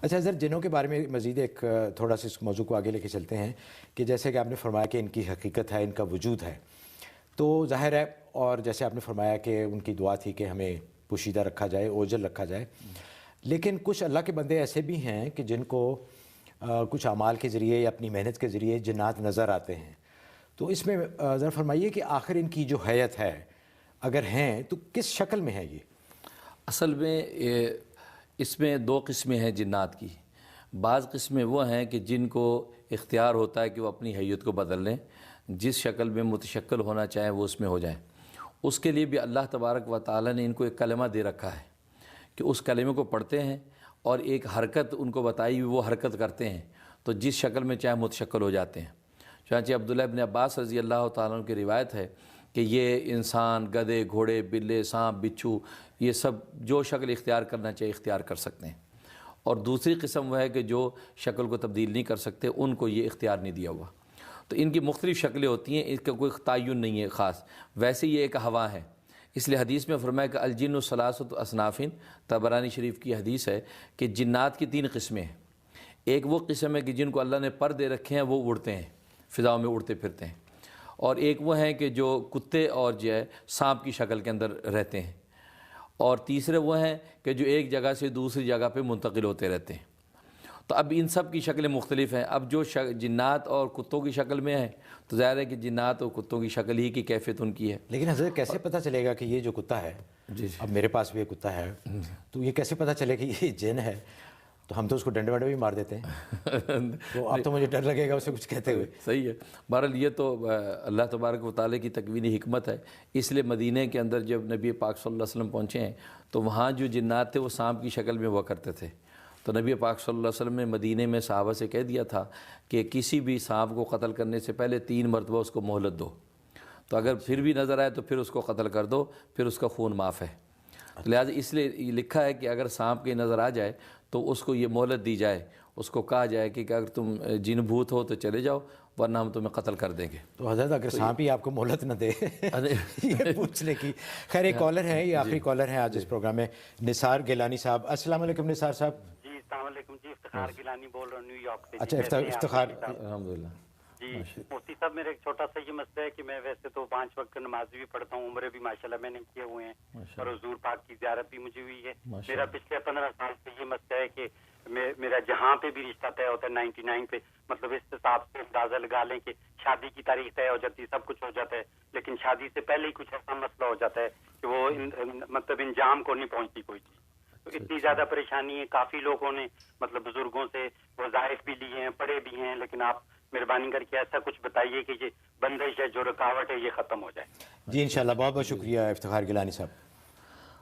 اچھا حضرت، جنوں کے بارے میں مزید ایک تھوڑا سا اس موضوع کو آگے لے کے چلتے ہیں کہ جیسے کہ آپ نے فرمایا کہ ان کی حقیقت ہے، ان کا وجود ہے، تو ظاہر ہے، اور جیسے آپ نے فرمایا کہ ان کی دعا تھی کہ ہمیں پوشیدہ رکھا جائے، اوجھل رکھا جائے، لیکن کچھ اللہ کے بندے ایسے بھی ہیں کہ جن کو کچھ اعمال کے ذریعے یا اپنی محنت کے ذریعے جنات نظر آتے ہیں، تو اس میں ذرا فرمائیے کہ آخر ان کی جو حیت ہے اگر ہیں تو کس شکل میں ہے یہ؟ اصل میں اس میں دو قسمیں ہیں جنات کی۔ بعض قسمیں وہ ہیں کہ جن کو اختیار ہوتا ہے کہ وہ اپنی حیت کو بدل لیں، جس شکل میں متشکل ہونا چاہیں وہ اس میں ہو جائیں۔ اس کے لیے بھی اللہ تبارک و تعالیٰ نے ان کو ایک کلمہ دے رکھا ہے کہ اس کلمے کو پڑھتے ہیں اور ایک حرکت ان کو بتائی ہوئی وہ حرکت کرتے ہیں تو جس شکل میں چاہے متشکل ہو جاتے ہیں۔ چنانچہ عبداللہ ابن عباس رضی اللہ تعالیٰ عنہ کی روایت ہے کہ یہ انسان، گدھے، گھوڑے، بلے، سانپ، بچھو، یہ سب جو شکل اختیار کرنا چاہیے اختیار کر سکتے ہیں، اور دوسری قسم وہ ہے کہ جو شکل کو تبدیل نہیں کر سکتے، ان کو یہ اختیار نہیں دیا ہوا۔ تو ان کی مختلف شکلیں ہوتی ہیں، اس کا کوئی تعین نہیں ہے خاص، ویسے یہ ایک ہوا ہے۔ اس لیے حدیث میں فرمایا کہ الجن ثلاثۃ اصناف، طبرانی شریف کی حدیث ہے کہ جنات کی 3 قسمیں ہیں۔ ایک وہ قسم ہے کہ جن کو اللہ نے پر دے رکھے ہیں، وہ اڑتے ہیں، فضاؤں میں اڑتے پھرتے ہیں، اور ایک وہ ہیں کہ جو کتے اور جو ہے سانپ کی شکل کے اندر رہتے ہیں، اور تیسرے وہ ہیں کہ جو ایک جگہ سے دوسری جگہ پہ منتقل ہوتے رہتے ہیں۔ تو اب ان سب کی شکلیں مختلف ہیں۔ اب جو جنات اور کتوں کی شکل میں ہیں تو ظاہر ہے کہ جنات اور کتوں کی شکل ہی کی کیفیت ان کی ہے۔ لیکن حضرت کیسے پتہ چلے گا کہ یہ جو کتا ہے، اب میرے پاس بھی ایک کتا ہے، تو یہ کیسے پتہ چلے کہ یہ جن ہے؟ تو ہم تو اس کو ڈنڈے وڈے بھی مار دیتے ہیں، تو اب تو مجھے ڈر لگے گا اسے کچھ کہتے ہوئے۔ صحیح ہے۔ بہرحال یہ تو اللہ تبارک و تعالیٰ کی تکوینی حکمت ہے۔ اس لیے مدینہ کے اندر جب نبی پاک صلی اللہ علیہ وسلم پہنچے ہیں تو وہاں جو جنات تھے وہ سانپ کی شکل میں ہوا کرتے تھے، تو نبی پاک صلی اللہ علیہ وسلم نے مدینہ میں صحابہ سے کہہ دیا تھا کہ کسی بھی سانپ کو قتل کرنے سے پہلے 3 مرتبہ اس کو مہلت دو، تو اگر پھر بھی نظر آئے تو پھر اس کو قتل کر دو، پھر اس کا خون معاف ہے۔ لہٰذا اس لیے یہ لکھا ہے کہ اگر سانپ کی نظر آ جائے تو اس کو یہ مہلت دی جائے، اس کو کہا جائے کہ اگر تم جن بھوت ہو تو چلے جاؤ ورنہ ہم تمہیں قتل کر دیں گے۔ تو حضرت اگر سانپ ہی آپ کو مہلت نہ دے یہ پوچھنے کی۔ خیر ایک کالر ہے، یہ آخری کالر ہیں آج اس پروگرام میں، نثار گیلانی صاحب۔ السلام علیکم نثار صاحب۔ جی السلام علیکم جی، افتخار گیلانی بول رہا ہوں نیو یارک سے۔ اچھا افتخار، الحمدللہ۔ جی مفتی صاحب، میرا ایک چھوٹا سا یہ مسئلہ ہے کہ میں ویسے تو 5 وقت نماز بھی پڑھتا ہوں، عمرے بھی ماشاءاللہ میں نے کیے ہوئے ہیں، اور حضور پاک کی زیارت بھی مجھے ہوئی ہے۔ میرا پچھلے 15 سال سے یہ مسئلہ ہے کہ میرا جہاں پہ بھی رشتہ طے ہوتا ہے 99 پہ، مطلب اس حساب سے اندازہ لگا لیں کہ شادی کی تاریخ طے ہو جاتی ہے، سب کچھ ہو جاتا ہے، لیکن شادی سے پہلے ہی کچھ ایسا مسئلہ ہو جاتا ہے کہ وہ مطلب انجام کو نہیں پہنچتی کوئی چیز۔ تو اتنی زیادہ پریشانی ہے، کافی لوگوں نے مطلب بزرگوں سے وظائف بھی لیے ہیں، پڑھے بھی ہیں، لیکن آپ مہربانی کر کے ایسا کچھ بتائیے کہ یہ بندش ہے، جو رکاوٹ ہے، یہ ختم ہو جائے۔ جی انشاءاللہ، بہت بہت شکریہ افتخار گیلانی صاحب۔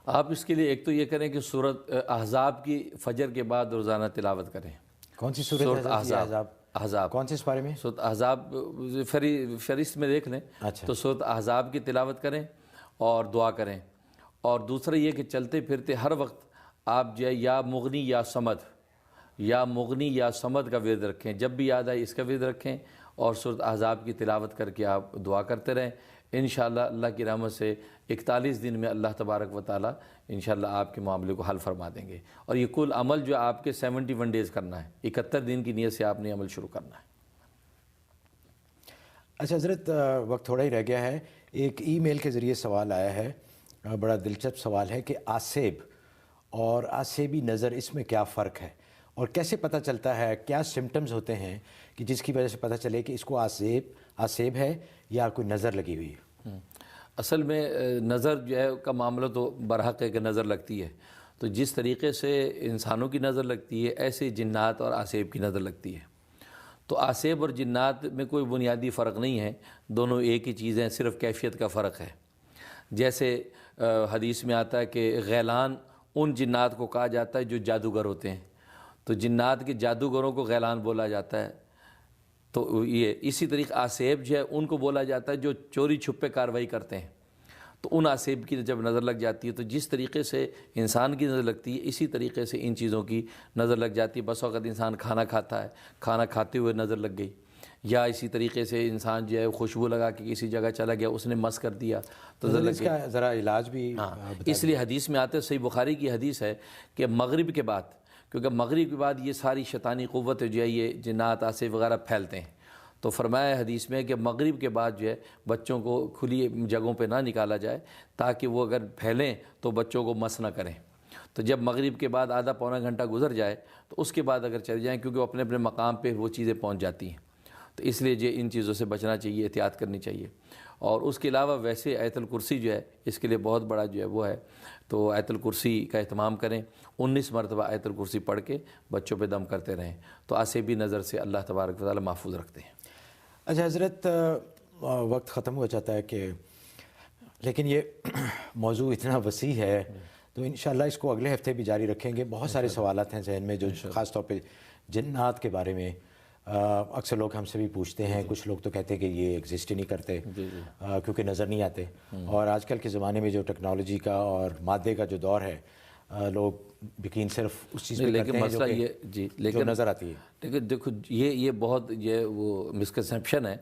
آپ اس کے لیے ایک تو یہ کریں کہ سورۃ احزاب کی فجر کے بعد روزانہ تلاوت کریں۔ کون سی سورۃ احزاب؟ احزاب کون سے اس بارے میں؟ سورۃ احزاب فہرست میں دیکھ لیں تو سورۃ احزاب کی تلاوت کریں اور دعا کریں۔ اور دوسرا یہ کہ چلتے پھرتے ہر وقت آپ جو ہے یا مغنی یا صمد، یا مغنی یا صمد کا ورد رکھیں، جب بھی یاد آئے اس کا ورد رکھیں اور سورۃ احزاب کی تلاوت کر کے آپ دعا کرتے رہیں۔ انشاءاللہ اللہ کی رحمت سے 41 دن میں اللہ تبارک و تعالیٰ انشاءاللہ آپ کے معاملے کو حل فرما دیں گے۔ اور یہ کل عمل جو آپ کے 71 ڈیز کرنا ہے، 71 دن کی نیت سے آپ نے عمل شروع کرنا ہے۔ اچھا حضرت، وقت تھوڑا ہی رہ گیا ہے، ایک ای میل کے ذریعے سوال آیا ہے، بڑا دلچسپ سوال ہے کہ آسیب اور آسیبی نظر، اس میں کیا فرق ہے اور کیسے پتہ چلتا ہے، کیا سمٹمز ہوتے ہیں کہ جس کی وجہ سے پتہ چلے کہ اس کو آسیب ہے یا کوئی نظر لگی ہوئی ہے؟ اصل میں نظر جو ہے کا معاملہ تو برحق ہے کہ نظر لگتی ہے، تو جس طریقے سے انسانوں کی نظر لگتی ہے ایسے جنات اور آسیب کی نظر لگتی ہے۔ تو آسیب اور جنات میں کوئی بنیادی فرق نہیں ہے، دونوں ایک ہی چیزیں، صرف کیفیت کا فرق ہے۔ جیسے حدیث میں آتا ہے کہ غیلان ان جنات کو کہا جاتا ہے جو جادوگر ہوتے ہیں، تو جنات کے جادوگروں کو غیلان بولا جاتا ہے۔ تو یہ اسی طریقے آسیب جو ہے ان کو بولا جاتا ہے جو چوری چھپے کارروائی کرتے ہیں، تو ان آسیب کی جب نظر لگ جاتی ہے تو جس طریقے سے انسان کی نظر لگتی ہے اسی طریقے سے ان چیزوں کی نظر لگ جاتی ہے۔ بس وقت انسان کھانا کھاتا ہے، کھانا کھاتے ہوئے نظر لگ گئی، یا اسی طریقے سے انسان جو ہے خوشبو لگا کے کسی جگہ چلا گیا، اس نے مس کر دیا تو نظر لگ اس کا ذرا علاج بھی اس لیے حدیث میں آتے، صحیح بخاری کی حدیث ہے کہ مغرب کے بعد کیونکہ مغرب کے بعد یہ ساری شیطانی قوت جو ہے یہ جنات آصف وغیرہ پھیلتے ہیں. تو فرمایا حدیث میں کہ مغرب کے بعد جو ہے بچوں کو کھلی جگہوں پہ نہ نکالا جائے تاکہ وہ اگر پھیلیں تو بچوں کو مس نہ کریں. تو جب مغرب کے بعد آدھا پونا گھنٹہ گزر جائے تو اس کے بعد اگر چل جائیں کیونکہ وہ اپنے اپنے مقام پہ وہ چیزیں پہنچ جاتی ہیں. تو اس لیے جو ان چیزوں سے بچنا چاہیے, احتیاط کرنی چاہیے. اور اس کے علاوہ ویسے آیت الکرسی جو ہے اس کے لیے بہت بڑا جو ہے وہ ہے, تو آیت الکرسی کا اہتمام کریں. 19 مرتبہ آیت الکرسی پڑھ کے بچوں پہ دم کرتے رہیں تو آسیبی نظر سے اللہ تبارک و تعالی محفوظ رکھتے ہیں. اچھا حضرت, وقت ختم ہو جاتا ہے کہ لیکن یہ موضوع اتنا وسیع ہے تو انشاءاللہ اس کو اگلے ہفتے بھی جاری رکھیں گے. بہت سارے سوالات ہیں ذہن میں جو خاص طور پہ جنات کے بارے میں اکثر لوگ ہم سے بھی پوچھتے ہیں. کچھ لوگ تو کہتے ہیں کہ یہ ایگزسٹ ہی نہیں کرتے کیونکہ نظر نہیں آتے. اور آج کل کے زمانے میں جو ٹیکنالوجی کا اور مادے کا جو دور ہے, لوگ یقین صرف اس چیز پہ کرتے ہیں جو نظر آتی ہے. لیکن دیکھو یہ بہت یہ وہ مسکنسیپشن ہے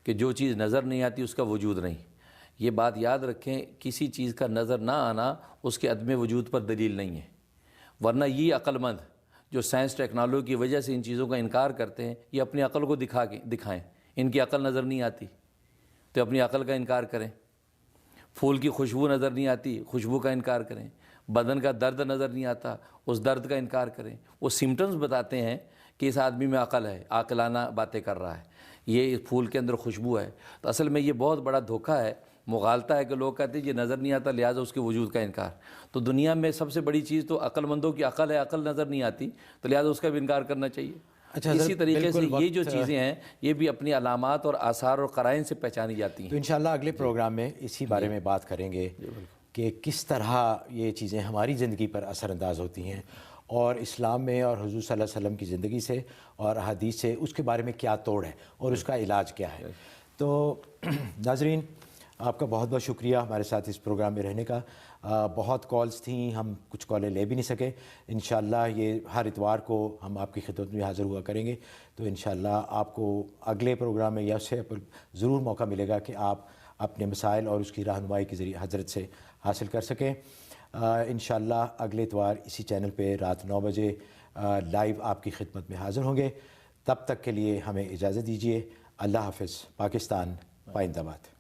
کہ جو چیز نظر نہیں آتی اس کا وجود نہیں. یہ بات یاد رکھیں, کسی چیز کا نظر نہ آنا اس کے عدم وجود پر دلیل نہیں ہے. ورنہ یہ عقل مند جو سائنس ٹیکنالوجی کی وجہ سے ان چیزوں کا انکار کرتے ہیں, یہ اپنی عقل کو دکھائیں. ان کی عقل نظر نہیں آتی تو اپنی عقل کا انکار کریں. پھول کی خوشبو نظر نہیں آتی, خوشبو کا انکار کریں. بدن کا درد نظر نہیں آتا, اس درد کا انکار کریں. وہ سمٹمز بتاتے ہیں کہ اس آدمی میں عقل ہے, عاقلانہ باتیں کر رہا ہے, یہ پھول کے اندر خوشبو ہے. تو اصل میں یہ بہت بڑا دھوکہ ہے, مغالطہ ہے کہ لوگ کہتے ہیں یہ نظر نہیں آتا لہٰذا اس کے وجود کا انکار. تو دنیا میں سب سے بڑی چیز تو عقل مندوں کی عقل ہے, عقل نظر نہیں آتی تو لہٰذا اس کا بھی انکار کرنا چاہیے. اسی طریقے سے یہ جو چیزیں ہیں یہ بھی اپنی علامات اور آثار اور قرائن سے پہچانی جاتی ہیں. تو انشاءاللہ اگلے پروگرام میں اسی بارے میں بات کریں گے کہ کس طرح یہ چیزیں ہماری زندگی پر اثر انداز ہوتی ہیں اور اسلام میں اور حضور صلی اللہ علیہ وسلم کی زندگی سے اور احادیث سے اس کے بارے میں کیا توڑ ہے اور اس کا علاج کیا ہے. تو ناظرین, آپ کا بہت بہت شکریہ ہمارے ساتھ اس پروگرام میں رہنے کا. بہت کالز تھیں, ہم کچھ کالیں لے بھی نہیں سکے. انشاءاللہ یہ ہر اتوار کو ہم آپ کی خدمت میں حاضر ہوا کریں گے. تو انشاءاللہ آپ کو اگلے پروگرام میں یا اس سے ضرور موقع ملے گا کہ آپ اپنے مسائل اور اس کی رہنمائی کے ذریعے حضرت سے حاصل کر سکیں. انشاءاللہ اگلے اتوار اسی چینل پہ رات 9 بجے لائیو آپ کی خدمت میں حاضر ہوں گے. تب تک کے لیے ہمیں اجازت دیجیے. اللہ حافظ. پاکستان پائندہ باد.